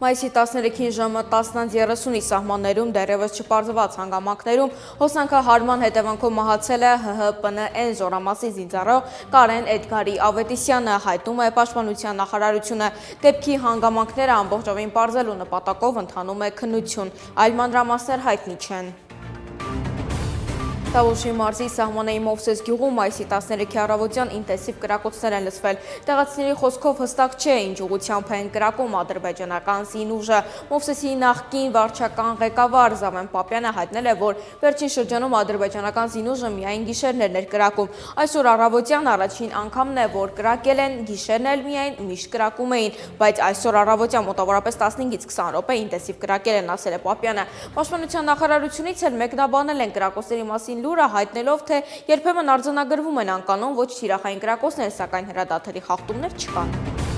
Մայիսի 13-ին ժամը 10:30-ի սահմաններում դեռևս չպարզված հանգամանքներում հոսանքահարման հետևանքով մահացել է ՀՀՊՆ զորամասի զինծառայող Կարեն Էդգարի Ավետիսյանը, հայտնում է Պաշտպանության նախարարությունը։ Դեպքի հանգամանքները ամբողջովին պարզելու նպատակով ընթանում է քննություն, այլ մանրամասներ հայտնի չեն։ Տավուշի մարզի սահմանեի Մովսես գյուղում մայիսի 13-ի առավոտյան ինտենսիվ կրակոցներ են լսվել։ Տեղացիների խոսքով հստակ չէ, ինչ ուղղությամբ են կրակում ադրբեջանական զինուժը։ Մովսեսի նախկին վարչական ղեկավար Զավեն Պապյանը հայտնել է, որ վերջին շրջանում ադրբեջանական զինուժը միայն գիշերներն էր կրակում։ Այսօր առավոտյան առաջին անգամն է, որ կրակել են, գիշերն էլ միայն միշտ կրակում էին, բայց այսօր առավոտյան մոտավորապես 15-ից 20 րոպե ինտենսիվ կրակել են, ասել է Պապյանը։ Պաշտպանության նախարարությունից էլ մեկնաբանել են կրակոցների մասին լուրը, հայտնելով, թե երբեմն արձանագրվում են անկանոն ոչ թիրախային կրակոցներ, սակայն հրադադարի խախտումներ չկան։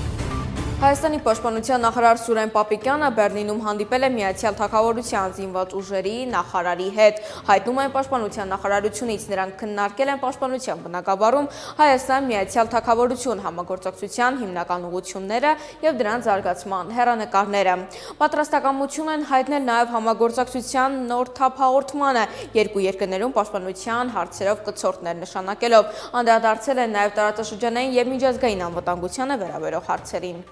Հայաստանի պաշտպանության նախարար Սուրեն Պապիկյանը Բեռլինում հանդիպել է Միացյալ Թագավորության զինված ուժերի նախարարի հետ։ Հայտնում են պաշտպանության նախարարությունից, նրանք քննարկել են պաշտպանության բնագավառում Հայաստան-Միացյալ Թագավորություն համագործակցության հիմնական ուղղությունները եւ դրանց զարգացման հեռանկարները։ Պատրաստակամություն են հայտնել նաեւ համագործակցության նոր թափ հաղորդմանը, երկու երկրներում պաշտպանության հարցերով կցորդներ նշանակելով։ Անդրադարձել են նաեւ տարածաշրջանային եւ միջազգային անվտանգությանը վերաբերող հարցերին։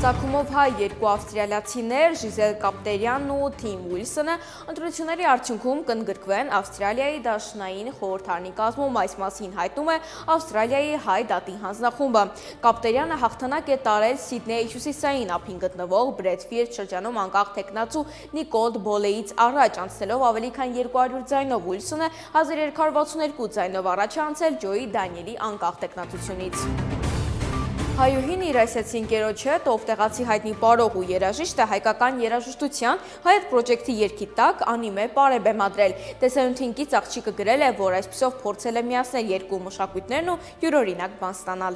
Ծագումով հայ երկու ավստրալիացիներ Ժիզել Կապտերյանն ու Թիմ Ուիլսոնը ընտրությունների արդյունքում կընդգրկվեն Ավստրալիայի դաշնային խորհրդարանի կազմում, այս մասին հայտնում է Ավստրալիայի հայ դատի հանձնախումբը։ Կապտերյանը հաղթանակ է տարել Սիդնեի հյուսիսային ափին գտնվող Բրեդֆիլդ շրջանում անկախ թեկնածու Նիկոլ Բոլեից առաջ, անցնելով ավելի քան 200 ձայնով։ Ուիլսոնը 1262 ձայնով առաջ է անցել Ջոյի Դանիելի անկախ թեկնածությունից։ Հայուհին իր այսեցի ընկերոջ հետ, ով տեղացի հայտնի պարող ու երաժիշտ է, հայկական երաժշտության Հայոց պրոջեկտի երգի տակ անիմե պար է բեմադրել։ Տեսանյութինքից աղջիկը գրել է, որ այսպիսով փորձել է միացնել երկու մշակույթներն ու յուրօրինակ բան ստանալ։